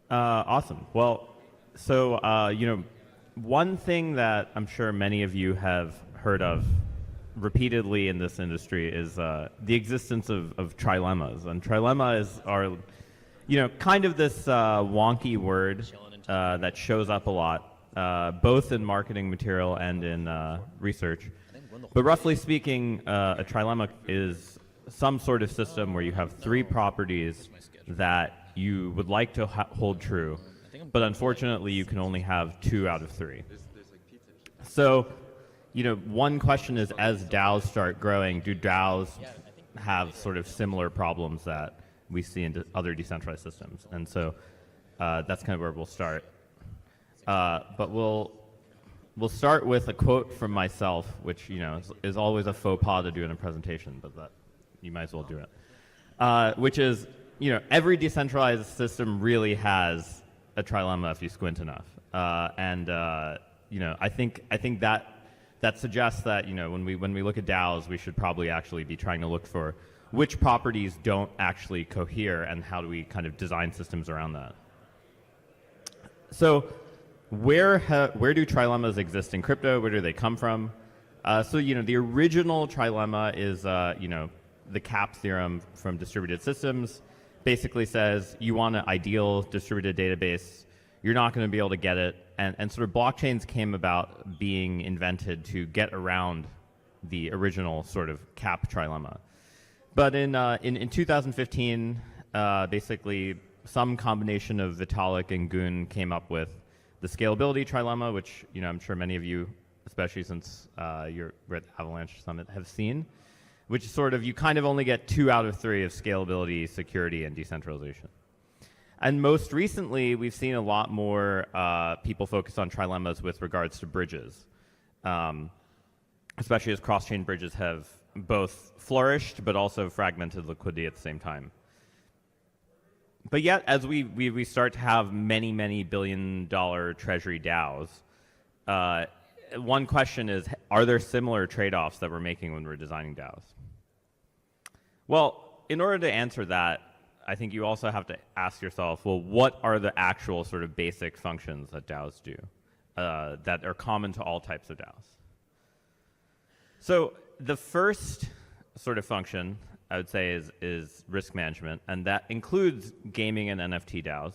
Awesome. Well, so, one thing that I'm sure many of you have heard of repeatedly in this industry is the existence of trilemmas. And trilemmas are, kind of this wonky word that shows up a lot, both in marketing material and in research. But roughly speaking, a trilemma is some sort of system where you have three properties that you would like to hold true, but unfortunately you can only have 2 out of 3. So, one question is, as DAOs start growing, do DAOs have sort of similar problems that we see in other decentralized systems? And so that's kind of where we'll start. But we'll start with a quote from myself, which is always a faux pas to do in a presentation, but that you might as well do it. Which is, every decentralized system really has a trilemma if you squint enough. I think that suggests that when we look at DAOs, we should probably actually be trying to look for which properties don't actually cohere and how do we kind of design systems around that. So where do trilemmas exist in crypto? Where do they come from? The original trilemma is the CAP theorem from distributed systems. Basically says you want an ideal distributed database, you're not going to be able to get it, and sort of blockchains came about being invented to get around the original sort of CAP trilemma. But in 2015, basically some combination of Vitalik and Gun came up with the scalability trilemma, which I'm sure many of you, especially since you're at the Avalanche Summit, have seen, which is sort of you kind of only get 2 out of 3 of scalability, security, and decentralization. And most recently, we've seen a lot more people focus on trilemmas with regards to bridges, especially as cross-chain bridges have both flourished but also fragmented liquidity at the same time. But yet, as we start to have many, many billion-dollar treasury DAOs, one question is, are there similar trade-offs that we're making when we're designing DAOs? Well, in order to answer that, I think you also have to ask yourself, well, what are the actual sort of basic functions that DAOs do that are common to all types of DAOs? So the first sort of function, I would say, is risk management, and that includes gaming and NFT DAOs.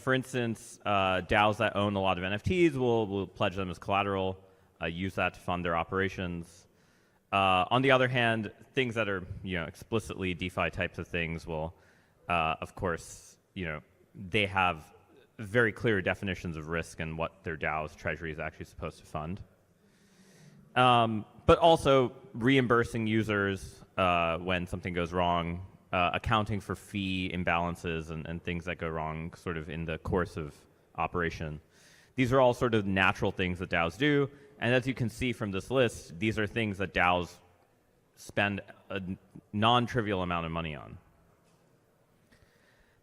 For instance, DAOs that own a lot of NFTs will pledge them as collateral, use that to fund their operations. On the other hand, things that are explicitly DeFi types of things will, of course, they have very clear definitions of risk and what their DAO's treasury is actually supposed to fund. But also reimbursing users when something goes wrong, accounting for fee imbalances and things that go wrong sort of in the course of operation. These are all sort of natural things that DAOs do. And as you can see from this list, these are things that DAOs spend a non-trivial amount of money on.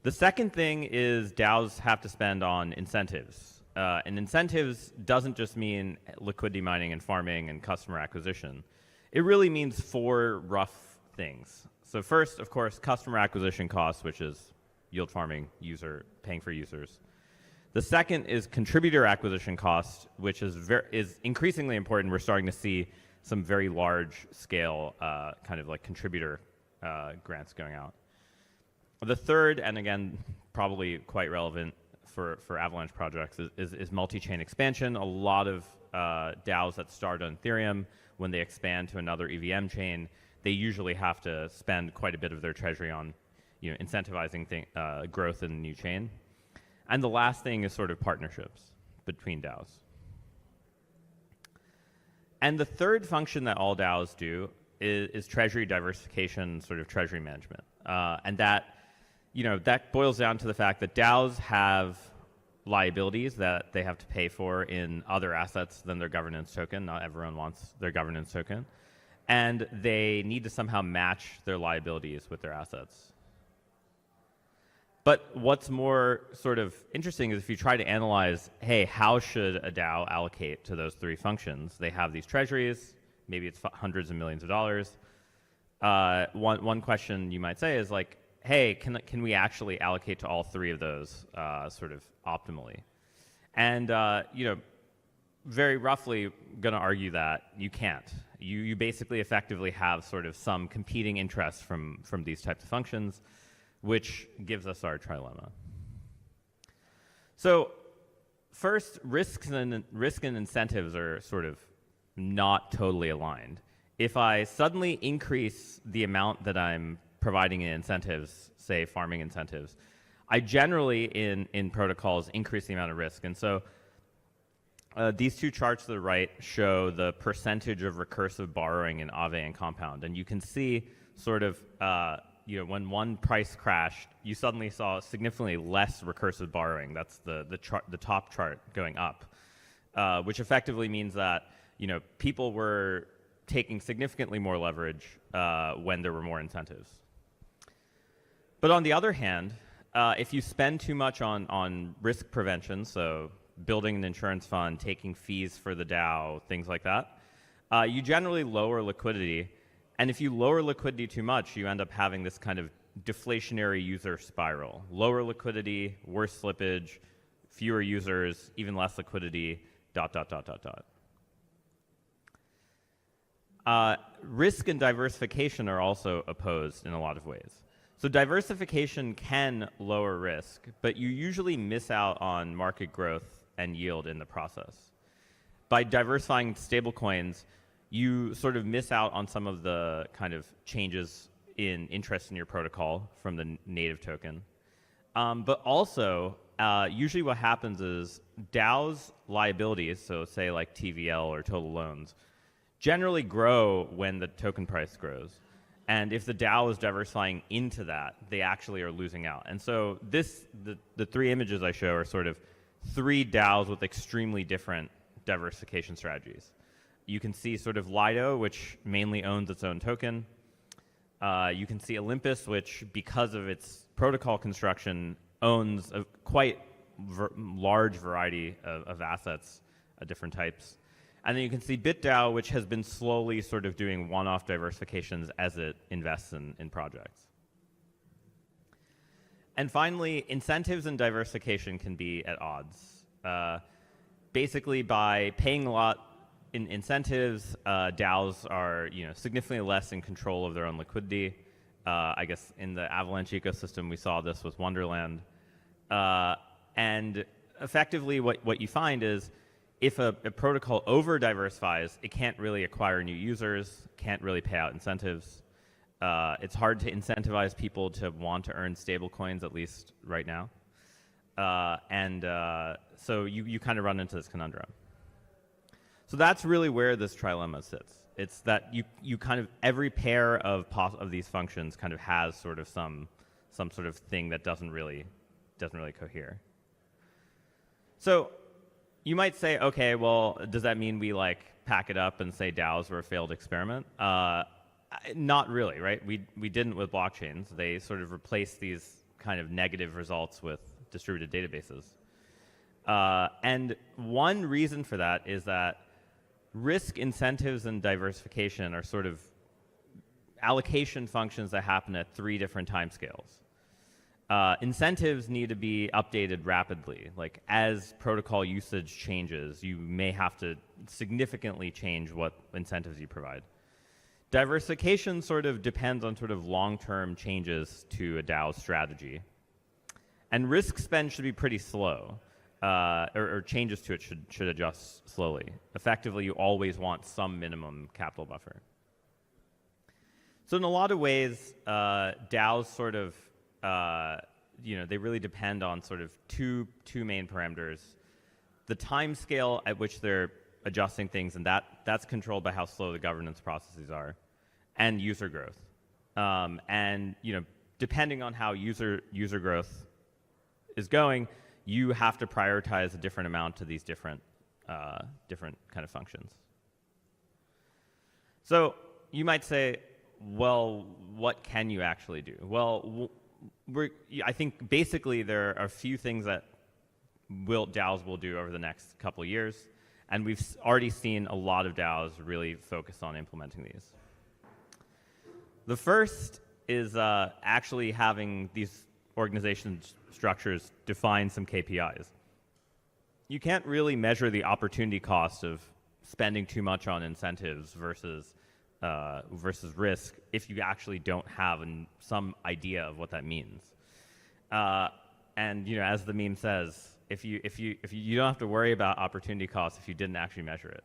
The second thing is DAOs have to spend on incentives. And incentives doesn't just mean liquidity mining and farming and customer acquisition. It really means 4 rough things. So first, of course, customer acquisition costs, which is yield farming, paying for users. The second is contributor acquisition cost, which is increasingly important. We're starting to see some very large scale kind of like contributor grants going out. The third, and again, probably quite relevant for Avalanche projects, is multi-chain expansion. A lot of DAOs that start on Ethereum, when they expand to another EVM chain, they usually have to spend quite a bit of their treasury on incentivizing growth in the new chain. And the last thing is sort of partnerships between DAOs. And the third function that all DAOs do is treasury diversification, sort of treasury management. And that boils down to the fact that DAOs have liabilities that they have to pay for in other assets than their governance token. Not everyone wants their governance token. And they need to somehow match their liabilities with their assets. But what's more sort of interesting is if you try to analyze, hey, how should a DAO allocate to those 3 functions? They have these treasuries, maybe it's hundreds of millions of dollars. One question you might say is like, hey, can we actually allocate to all three of those sort of optimally? And very roughly going to argue that you can't. You basically effectively have sort of some competing interests from these types of functions, which gives us our trilemma. So first, risk and incentives are sort of not totally aligned. If I suddenly increase the amount that I'm providing in incentives, say farming incentives, I generally in protocols increase the amount of risk. And so these two charts to the right show the percentage of recursive borrowing in Aave and Compound. And you can see sort of, when one price crashed, you suddenly saw significantly less recursive borrowing. That's the top chart going up, which effectively means that, people were taking significantly more leverage when there were more incentives. But on the other hand, if you spend too much on risk prevention, so building an insurance fund, taking fees for the DAO, things like that, you generally lower liquidity. And if you lower liquidity too much, you end up having this kind of deflationary user spiral. Lower liquidity, worse slippage, fewer users, even less liquidity, ... Risk and diversification are also opposed in a lot of ways. So diversification can lower risk, but you usually miss out on market growth and yield in the process. By diversifying stablecoins, you sort of miss out on some of the kind of changes in interest in your protocol from the native token. But also, usually what happens is DAOs liabilities, so say like TVL or total loans, generally grow when the token price grows. And if the DAO is diversifying into that, they actually are losing out. And so the three images I show are sort of three DAOs with extremely different diversification strategies. You can see sort of Lido, which mainly owns its own token. You can see Olympus, which, because of its protocol construction, owns a quite large variety of assets of different types. And then you can see BitDAO, which has been slowly sort of doing one-off diversifications as it invests in projects. And finally, incentives and diversification can be at odds. Basically, by paying a lot in incentives, DAOs are significantly less in control of their own liquidity. I guess in the Avalanche ecosystem, we saw this with Wonderland. And effectively, what you find is if a protocol over-diversifies, it can't really acquire new users, can't really pay out incentives. It's hard to incentivize people to want to earn stable coins, at least right now. So you kind of run into this conundrum. So that's really where this trilemma sits. It's that you kind of, every pair of these functions kind of has sort of some sort of thing that doesn't really cohere. So you might say, okay, well, does that mean we like pack it up and say DAOs were a failed experiment? Not really, right? We didn't with blockchains. They sort of replaced these kind of negative results with distributed databases. And one reason for that is that risk, incentives, and diversification are sort of allocation functions that happen at three different timescales. Incentives need to be updated rapidly. Like as protocol usage changes, you may have to significantly change what incentives you provide. Diversification sort of depends on sort of long-term changes to a DAO strategy. And risk spend should be pretty slow, or changes to it should adjust slowly. Effectively, you always want some minimum capital buffer. So in a lot of ways, DAOs sort of they really depend on sort of two main parameters: the time scale at which they're adjusting things, and that's controlled by how slow the governance processes are, and user growth. And depending on how user growth is going, you have to prioritize a different amount to these different kind of functions. So you might say, well, what can you actually do? Well, I think basically there are a few things that DAOs will do over the next couple of years, and we've already seen a lot of DAOs really focus on implementing these. The first is actually having these organization structures define some KPIs. You can't really measure the opportunity cost of spending too much on incentives versus risk if you actually don't have some idea of what that means. And as the meme says, if you don't have to worry about opportunity costs if you didn't actually measure it.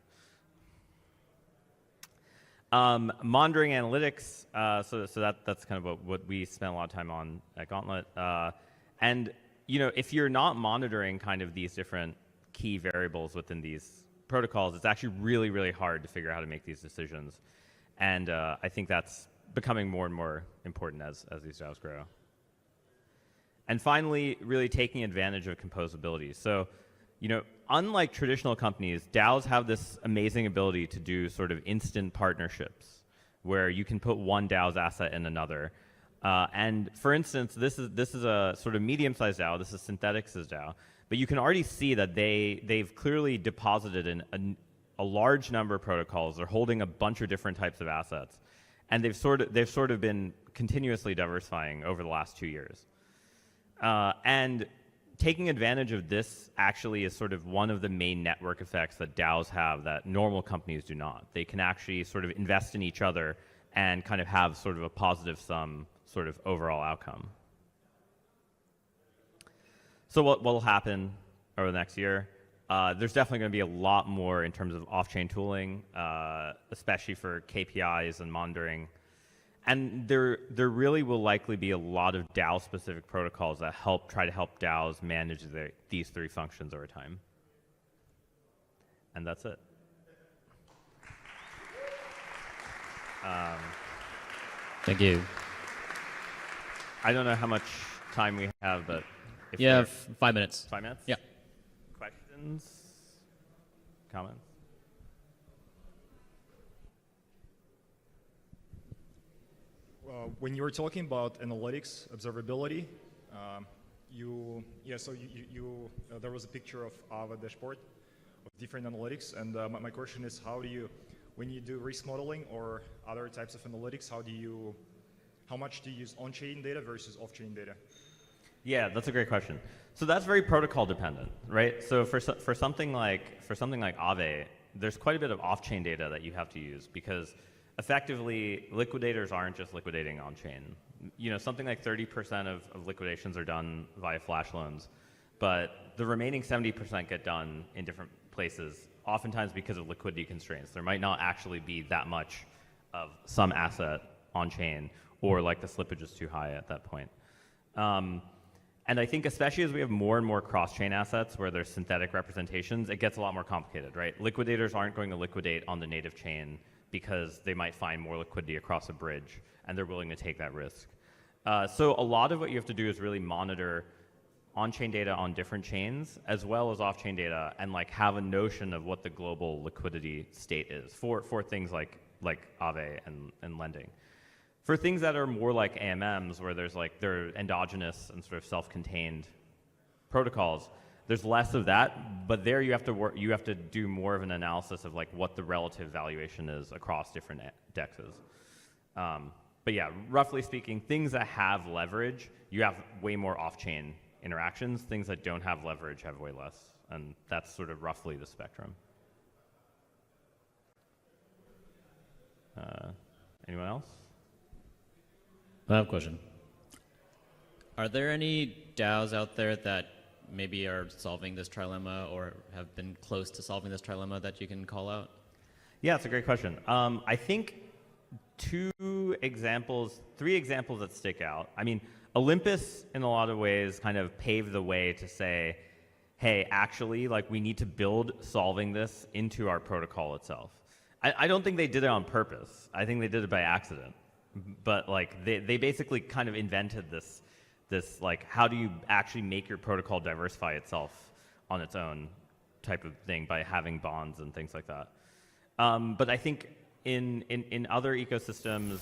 Monitoring analytics, so that's kind of what we spent a lot of time on at Gauntlet. And if you're not monitoring kind of these different key variables within these protocols, it's actually really, really hard to figure out how to make these decisions. And I think that's becoming more and more important as these DAOs grow. And finally, really taking advantage of composability. So, unlike traditional companies, DAOs have this amazing ability to do sort of instant partnerships where you can put one DAO's asset in another. And for instance, this is a sort of medium-sized DAO. This is Synthetics' DAO. But you can already see that they've clearly deposited in a large number of protocols. They're holding a bunch of different types of assets. And they've sort of been continuously diversifying over the last 2 years. And taking advantage of this actually is sort of one of the main network effects that DAOs have that normal companies do not. They can actually sort of invest in each other and kind of have sort of a positive sum sort of overall outcome. So what will happen over the next year? There's definitely going to be a lot more in terms of off-chain tooling, especially for KPIs and monitoring. And there really will likely be a lot of DAO-specific protocols that try to help DAOs manage these three functions over time. And that's it. Thank you. I don't know how much time we have, but if you have 5 minutes. 5 minutes? Yeah. Questions? Comments? When you were talking about analytics, observability, there was a picture of Ava dashboard of different analytics, and my question is, how do you, when you do risk modeling or other types of analytics, how much do you use on-chain data versus off-chain data? Yeah, that's a great question. So that's very protocol dependent, right? So for something like Aave, there's quite a bit of off-chain data that you have to use because effectively liquidators aren't just liquidating on-chain. Something like 30% of liquidations are done via flash loans, but the remaining 70% get done in different places, oftentimes because of liquidity constraints. There might not actually be that much of some asset on-chain, or like the slippage is too high at that point. And I think especially as we have more and more cross-chain assets where there's synthetic representations, it gets a lot more complicated, right? Liquidators aren't going to liquidate on the native chain because they might find more liquidity across a bridge, and they're willing to take that risk. So a lot of what you have to do is really monitor on-chain data on different chains, as well as off-chain data, and have a notion of what the global liquidity state is for things like Aave and lending. For things that are more like AMMs, where they're endogenous and sort of self-contained protocols, there's less of that, but there you have to do more of an analysis of what the relative valuation is across different dexes. But yeah, roughly speaking, things that have leverage, you have way more off-chain interactions. Things that don't have leverage have way less, and that's sort of roughly the spectrum. Anyone else? I have a question. Are there any DAOs out there that maybe are solving this trilemma or have been close to solving this trilemma that you can call out? Yeah, it's a great question. I think three examples that stick out. I mean, Olympus, in a lot of ways, kind of paved the way to say, hey, actually, we need to build solving this into our protocol itself. I don't think they did it on purpose. I think they did it by accident. But they basically kind of invented this how do you actually make your protocol diversify itself on its own type of thing by having bonds and things like that. But I think in other ecosystems,